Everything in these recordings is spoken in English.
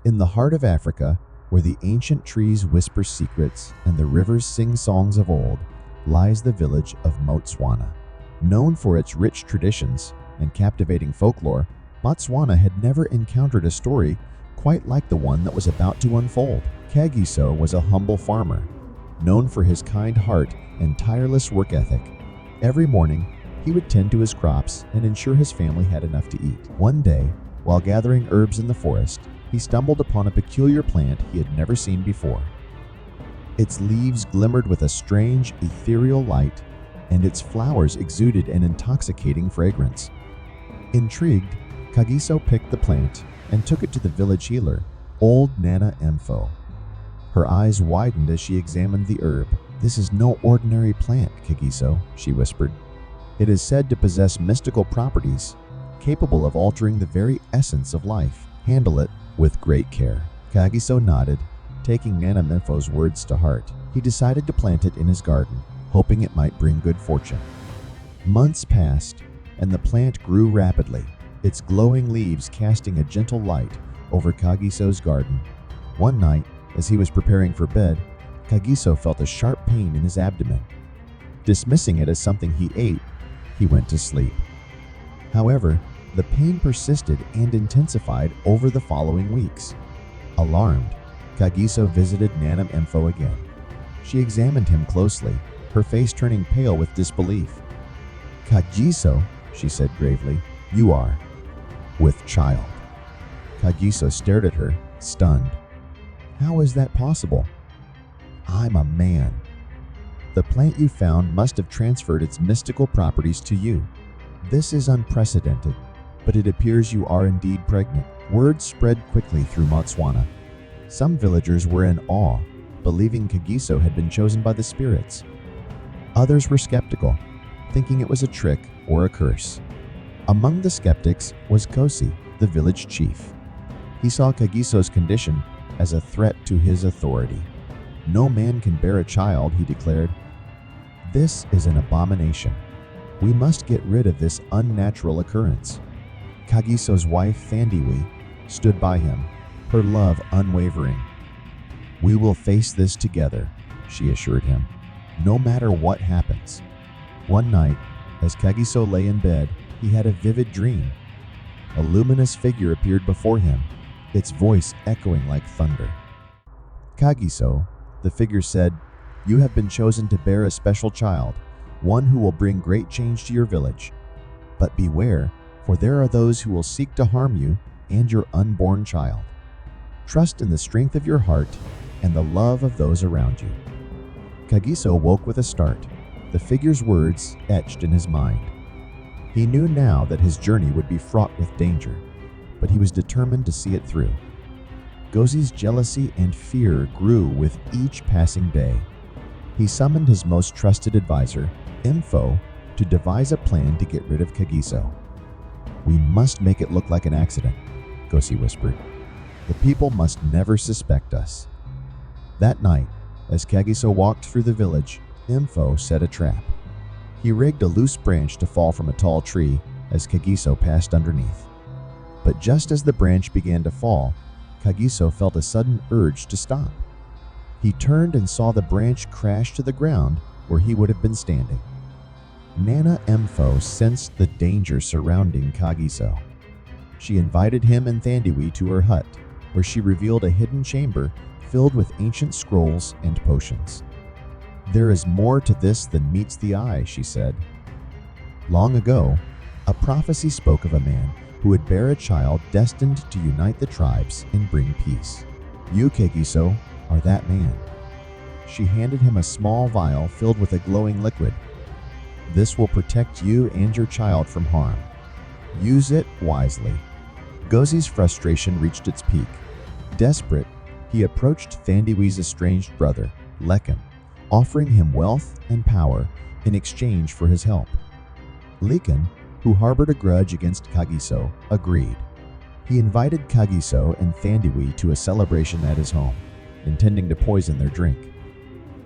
In the heart of Africa, where the ancient trees whisper secrets and the rivers sing songs of old, lies the village of Motswana. Known for its rich traditions and captivating folklore, Motswana had never encountered a story quite like the one that was about to unfold. Kagiso was a humble farmer, known for his kind heart and tireless work ethic. Every morning, he would tend to his crops and ensure his family had enough to eat. One day, while gathering herbs in the forest, he stumbled upon a peculiar plant he had never seen before. Its leaves glimmered with a strange, ethereal light, and its flowers exuded an intoxicating fragrance. Intrigued, Kagiso picked the plant and took it to the village healer, old Nana Mfo. Her eyes widened as she examined the herb. "This is no ordinary plant, Kagiso," she whispered. "It is said to possess mystical properties, capable of altering the very essence of life. Handle it with great care." Kagiso nodded, taking Nana Mfo's words to heart. He decided to plant it in his garden, hoping it might bring good fortune. Months passed, and the plant grew rapidly, its glowing leaves casting a gentle light over Kagiso's garden. One night, as he was preparing for bed, Kagiso felt a sharp pain in his abdomen. Dismissing it as something he ate, he went to sleep. However, the pain persisted and intensified over the following weeks. Alarmed, Kagiso visited Nana Mfo again. She examined him closely, her face turning pale with disbelief. "Kagiso," she said gravely, "you are with child." Kagiso stared at her, stunned. "How is that possible?" "I'm a man. The plant you found must have transferred its mystical properties to you. This is unprecedented, but it appears you are indeed pregnant." Word spread quickly through Motswana. Some villagers were in awe, believing Kagiso had been chosen by the spirits. Others were skeptical, thinking it was a trick or a curse. Among the skeptics was Kosi, the village chief. He saw Kagiso's condition as a threat to his authority. "No man can bear a child," he declared. "This is an abomination. We must get rid of this unnatural occurrence." Kagiso's wife, Thandiwe, stood by him, her love unwavering. "We will face this together," she assured him, "no matter what happens." One night, as Kagiso lay in bed, he had a vivid dream. A luminous figure appeared before him, its voice echoing like thunder. "Kagiso," the figure said, "you have been chosen to bear a special child, one who will bring great change to your village. But beware, for there are those who will seek to harm you and your unborn child. Trust in the strength of your heart and the love of those around you." Kagiso woke with a start, the figure's words etched in his mind. He knew now that his journey would be fraught with danger, but he was determined to see it through. Gosi's jealousy and fear grew with each passing day. He summoned his most trusted advisor, Mfo, to devise a plan to get rid of Kagiso. "We must make it look like an accident," Gosi whispered. "The people must never suspect us." That night, as Kagiso walked through the village, Mfo set a trap. He rigged a loose branch to fall from a tall tree as Kagiso passed underneath. But just as the branch began to fall, Kagiso felt a sudden urge to stop. He turned and saw the branch crash to the ground where he would have been standing. Nana Mfo sensed the danger surrounding Kagiso. She invited him and Thandiwe to her hut, where she revealed a hidden chamber filled with ancient scrolls and potions. "There is more to this than meets the eye," she said. Long ago, a prophecy spoke of a man who would bear a child destined to unite the tribes and bring peace. "You, Kagiso, are that man." She handed him a small vial filled with a glowing liquid. "This will protect you and your child from harm. Use it wisely." Gosi's frustration reached its peak. Desperate, he approached Thandiwe's estranged brother, Lekan, offering him wealth and power in exchange for his help. Lekan, who harbored a grudge against Kagiso, agreed. He invited Kagiso and Thandiwe to a celebration at his home, intending to poison their drink.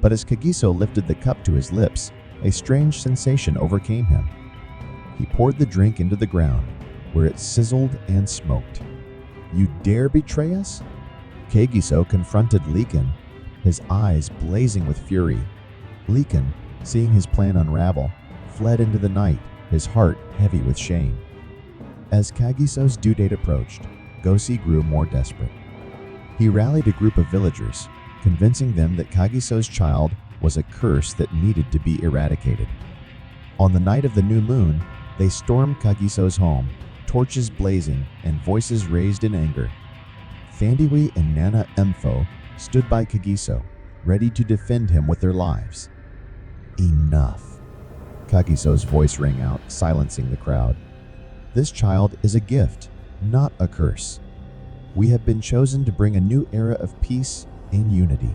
But as Kagiso lifted the cup to his lips, a strange sensation overcame him. He poured the drink into the ground, where it sizzled and smoked. "You dare betray us?" Kagiso confronted Lekan, his eyes blazing with fury. Lekan, seeing his plan unravel, fled into the night, his heart heavy with shame. As Kagiso's due date approached, Gosi grew more desperate. He rallied a group of villagers, convincing them that Kagiso's child was a curse that needed to be eradicated. On the night of the new moon, they stormed Kagiso's home, torches blazing and voices raised in anger. Thandiwe and Nana Mfo stood by Kagiso, ready to defend him with their lives. Enough! Kagiso's voice rang out, silencing the crowd. This child is a gift, not a curse. We have been chosen to bring a new era of peace and unity.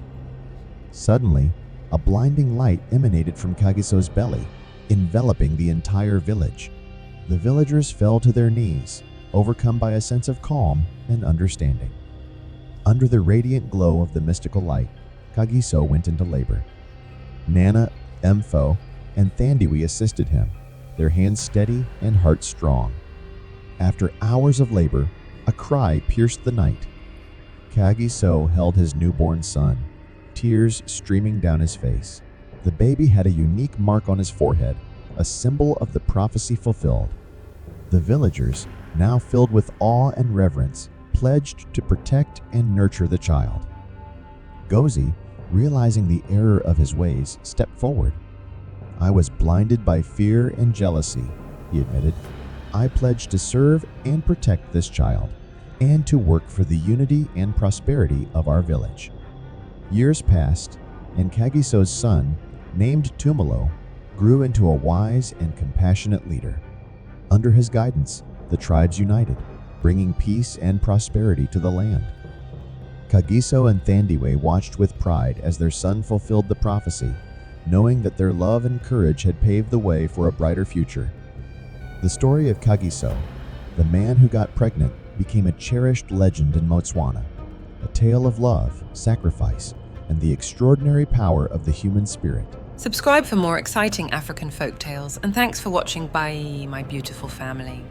Suddenly, a blinding light emanated from Kagiso's belly, enveloping the entire village. The villagers fell to their knees, overcome by a sense of calm and understanding. Under the radiant glow of the mystical light, Kagiso went into labor. Nana, Mfo, and Thandiwe assisted him, their hands steady and hearts strong. After hours of labor, a cry pierced the night. Kagiso held his newborn son, tears streaming down his face. The baby had a unique mark on his forehead, a symbol of the prophecy fulfilled. The villagers, now filled with awe and reverence, pledged to protect and nurture the child. Gosi, realizing the error of his ways, stepped forward. "I was blinded by fear and jealousy," he admitted. "I pledge to serve and protect this child, and to work for the unity and prosperity of our village." Years passed, and Kagiso's son, named Tumalo, grew into a wise and compassionate leader. Under his guidance, the tribes united, bringing peace and prosperity to the land. Kagiso and Thandiwe watched with pride as their son fulfilled the prophecy, knowing that their love and courage had paved the way for a brighter future. The story of Kagiso, the man who got pregnant, became a cherished legend in Botswana, a tale of love, sacrifice, and the extraordinary power of the human spirit. Subscribe for more exciting African folktales, and thanks for watching. Bye, my beautiful family.